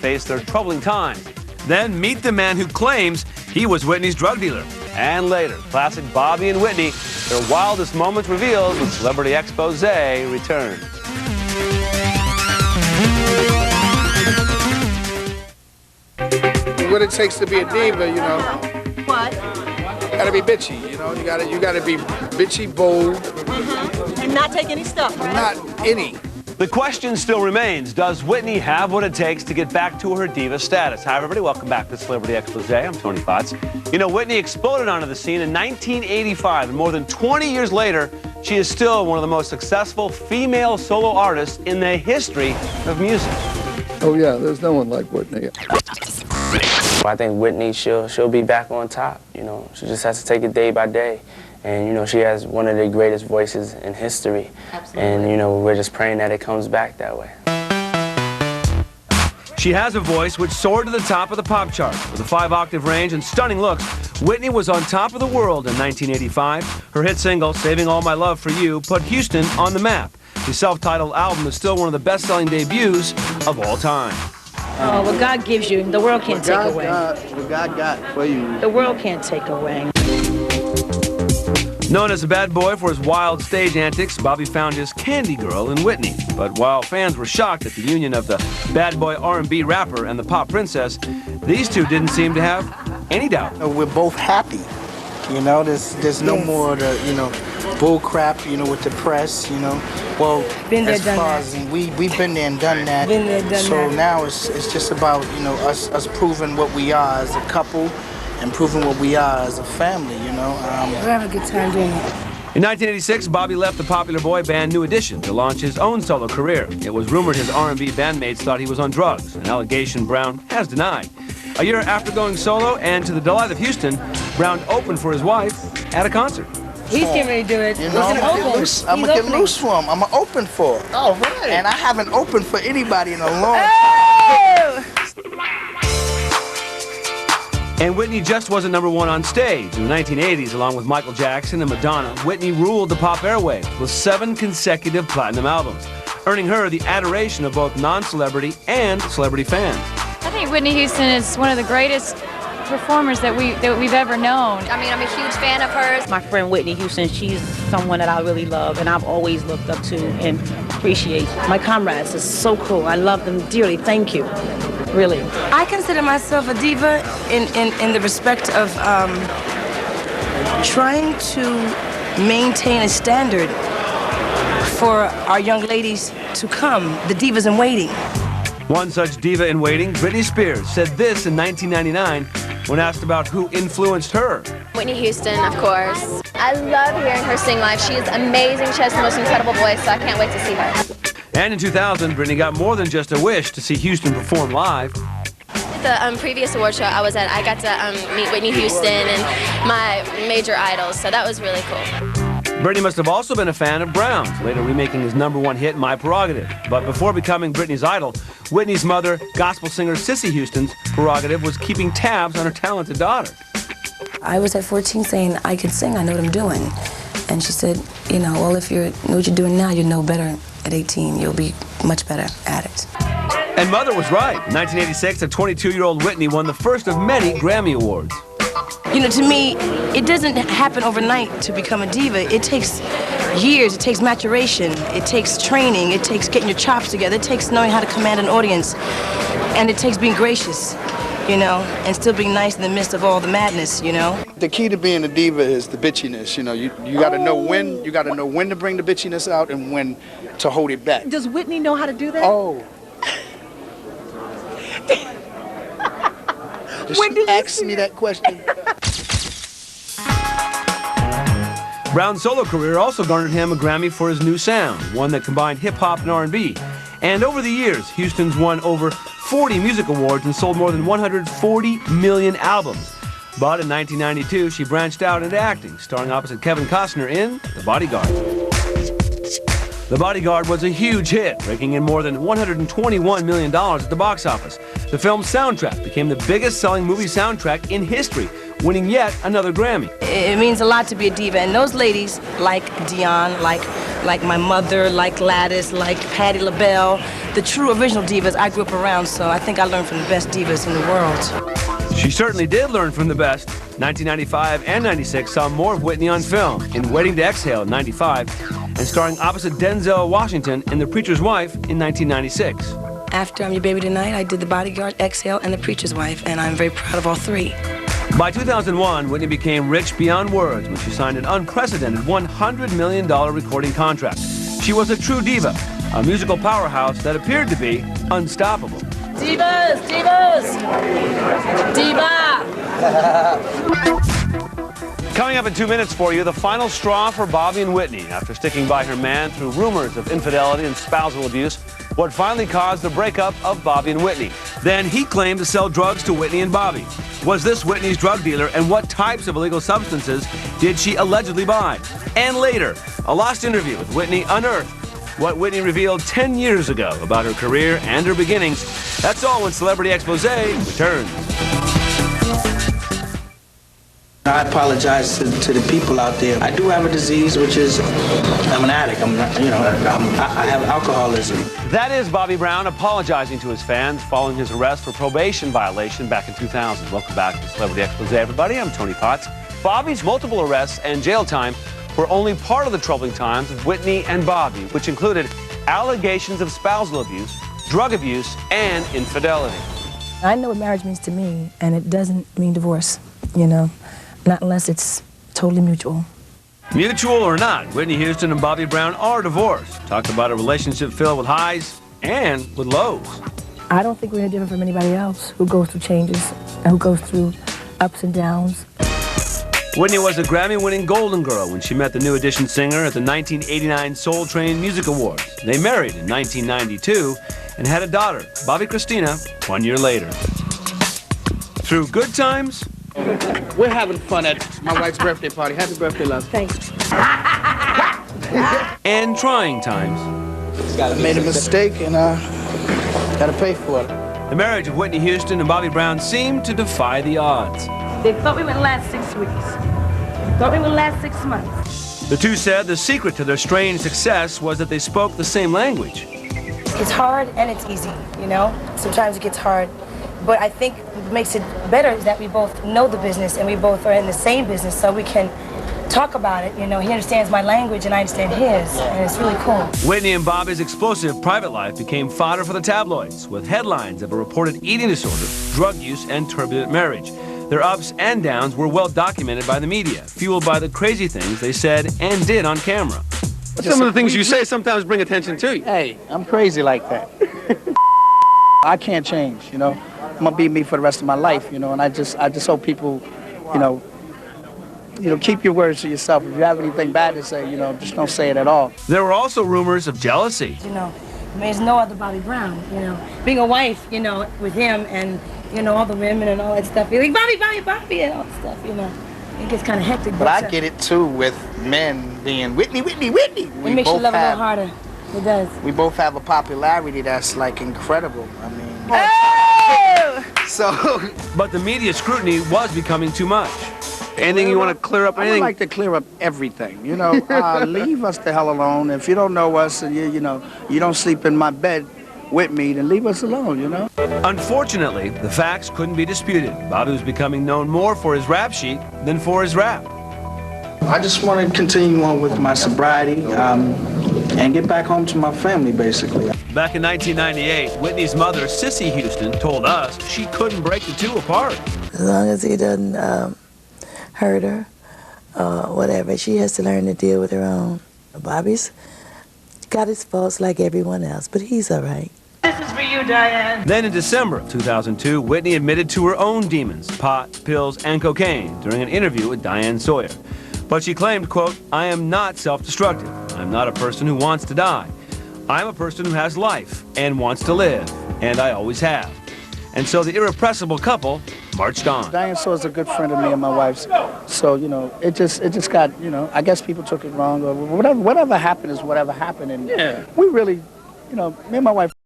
faced their troubling times. Then meet the man who claims he was Whitney's drug dealer. And later, classic Bobby and Whitney, their wildest moments revealed when Celebrity Expose returns. What it takes to be a diva, you know. What? Gotta be bitchy, you know. You gotta be bitchy, bold. And not take any stuff, right? Not any. The question still remains, does Whitney have what it takes to get back to her diva status? Hi, everybody. Welcome back to Celebrity Expose. I'm Tony Potts. You know, Whitney exploded onto the scene in 1985, and more than 20 years later, she is still one of the most successful female solo artists in the history of music. Oh, yeah, there's no one like Whitney. I think Whitney, she'll be back on top, you know. She just has to take it day by day. And, you know, she has one of the greatest voices in history. Absolutely. And, you know, we're just praying that it comes back that way. She has a voice which soared to the top of the pop chart. With a 5-octave range and stunning looks, Whitney was on top of the world in 1985. Her hit single, Saving All My Love for You, put Houston on the map. The self-titled album is still one of the best-selling debuts of all time. Oh, what God gives you, the world can't take away. What God got for you. The world can't take away. Known as a bad boy for his wild stage antics, Bobby found his candy girl in Whitney. But while fans were shocked at the union of the bad boy R&B rapper and the pop princess, these two didn't seem to have any doubt. We're both happy. You know, there's no more the, you know, bull crap, you know, with the press, you know. Well, been there, as far as we've been there and done that. Been there, done so that. Now it's just about, you know, us proving what we are as a couple and proving what we are as a family, you know. We're having a good time doing it. In 1986, Bobby left the popular boy band New Edition to launch his own solo career. It was rumored his R&B bandmates thought he was on drugs, an allegation Brown has denied. A year after going solo, and to the delight of Houston, Brown opened for his wife at a concert. He's getting ready to do it. You know, I'm gonna get loose for him. I'm gonna open for him. Oh, right. And I haven't opened for anybody in a long time. Oh! And Whitney just wasn't number one on stage. In the 1980s, along with Michael Jackson and Madonna, Whitney ruled the pop airwaves with 7 consecutive platinum albums, earning her the adoration of both non-celebrity and celebrity fans. I think Whitney Houston is one of the greatest performers that we've ever known. I mean, I'm a huge fan of hers. My friend Whitney Houston, she's someone that I really love and I've always looked up to and appreciate. My comrades are so cool. I love them dearly. Thank you. Really. I consider myself a diva in the respect of trying to maintain a standard for our young ladies to come, the divas in waiting. One such diva in waiting, Britney Spears, said this in 1999 when asked about who influenced her. Whitney Houston, of course. I love hearing her sing live. She is amazing. She has the most incredible voice, so I can't wait to see her. And in 2000, Britney got more than just a wish to see Houston perform live. At the previous award show I was at, I got to meet Whitney Houston and my major idols, so that was really cool. Britney must have also been a fan of Brown's, later remaking his #1 hit, My Prerogative. But before becoming Britney's idol, Whitney's mother, gospel singer Sissy Houston's prerogative was keeping tabs on her talented daughter. I was at 14 saying, I can sing, I know what I'm doing. And she said, you know, well, if you know what you're doing now, you know better at 18. You'll be much better at it. And mother was right. In 1986, a 22-year-old Whitney won the first of many Grammy Awards. You know, to me, it doesn't happen overnight to become a diva. It takes years, it takes maturation, it takes training, it takes getting your chops together, it takes knowing how to command an audience, and it takes being gracious, you know, and still being nice in the midst of all the madness, you know. The key to being a diva is the bitchiness, you know. You gotta know when, to bring the bitchiness out and when to hold it back. Does Whitney know how to do that? Oh. When did you ask me that question? Brown's solo career also garnered him a Grammy for his new sound, one that combined hip-hop and R&B. And over the years, Houston's won over 40 music awards and sold more than 140 million albums. But in 1992, she branched out into acting, starring opposite Kevin Costner in The Bodyguard. The Bodyguard was a huge hit, raking in more than $121 million at the box office. The film's soundtrack became the biggest-selling movie soundtrack in history, winning yet another Grammy. It means a lot to be a diva, and those ladies, like Dion, like like my mother, like Gladys, like Patti LaBelle. The true original divas I grew up around, so I think I learned from the best divas in the world. She certainly did learn from the best. 1995 and 96 saw more of Whitney on film, in Waiting to Exhale in 95, and starring opposite Denzel Washington in The Preacher's Wife in 1996. After I'm Your Baby Tonight, I did The Bodyguard, Exhale, and The Preacher's Wife, and I'm very proud of all three. By 2001, Whitney became rich beyond words when she signed an unprecedented $100 million recording contract. She was a true diva, a musical powerhouse that appeared to be unstoppable. Divas! Divas! Diva! Coming up in 2 minutes for you, the final straw for Bobby and Whitney. After sticking by her man through rumors of infidelity and spousal abuse, what finally caused the breakup of Bobby and Whitney. Then he claimed to sell drugs to Whitney and Bobby. Was this Whitney's drug dealer, and what types of illegal substances did she allegedly buy? And later, a lost interview with Whitney unearthed what Whitney revealed 10 years ago about her career and her beginnings. That's all when Celebrity Exposé returns. I apologize to the people out there. I do have a disease, which is I'm an addict. I have alcoholism. That is Bobby Brown apologizing to his fans following his arrest for probation violation back in 2000. Welcome back to Celebrity Exposé, everybody. I'm Tony Potts. Bobby's multiple arrests and jail time were only part of the troubling times of Whitney and Bobby, which included allegations of spousal abuse, drug abuse, and infidelity. I know what marriage means to me, and it doesn't mean divorce, you know, not unless it's totally mutual. Mutual or not, Whitney Houston and Bobby Brown are divorced. Talk about a relationship filled with highs and with lows. I don't think we're any different from anybody else who goes through changes and who goes through ups and downs. Whitney was a Grammy-winning Golden Girl when she met the New Edition singer at the 1989 Soul Train Music Awards. They married in 1992 and had a daughter, Bobby Christina, 1 year later. Through good times, We're having fun at my wife's birthday party. Happy birthday, love. Thanks. and trying times. I made a mistake and gotta pay for it. The marriage of Whitney Houston and Bobby Brown seemed to defy the odds. They thought we would last 6 weeks. Thought we would last 6 months. The two said the secret to their strange success was that they spoke the same language. It's hard and it's easy, you know? Sometimes it gets hard. But I think what makes it better is that we both know the business and we both are in the same business, so we can talk about it. You know, he understands my language and I understand his, and it's really cool. Whitney and Bobby's explosive private life became fodder for the tabloids, with headlines of a reported eating disorder, drug use, and turbulent marriage. Their ups and downs were well documented by the media, fueled by the crazy things they said and did on camera. Some of the things you say sometimes bring attention to you. Hey, I'm crazy like that. I can't change, you know. I'm gonna be me for the rest of my life, you know, and I just hope people, you know, keep your words to yourself. If you have anything bad to say, you know, just don't say it at all. There were also rumors of jealousy. You know, there's no other Bobby Brown, you know. Being a wife, you know, with him and, you know, all the women and all that stuff. You're like, Bobby, Bobby, Bobby, and all that stuff, you know. It gets kind of hectic. But I get it, too, with men being Whitney, Whitney, Whitney. It makes you love a little harder. It does. We both have a popularity that's, like, incredible. I mean... So... But the media scrutiny was becoming too much. Anything you want to clear up? I would like to clear up everything, you know. Leave us the hell alone. If you don't know us and you don't sleep in my bed with me, then leave us alone, you know. Unfortunately, the facts couldn't be disputed. Bobby was becoming known more for his rap sheet than for his rap. I just want to continue on with my sobriety and get back home to my family, basically. Back in 1998, Whitney's mother, Sissy Houston, told us she couldn't break the two apart. As long as he doesn't hurt her or whatever, she has to learn to deal with her own. Bobby's got his faults like everyone else, but he's all right. This is for you, Diane. Then in December of 2002, Whitney admitted to her own demons, pot, pills, and cocaine during an interview with Diane Sawyer. But she claimed, quote, "I am not self-destructive. I'm not a person who wants to die. I'm a person who has life and wants to live, and I always have." And so the irrepressible couple marched on. Diane Sawyer's a good friend of me and my wife's, so, you know, it just got, you know, I guess people took it wrong or whatever happened is whatever happened, and we really, you know, me and my wife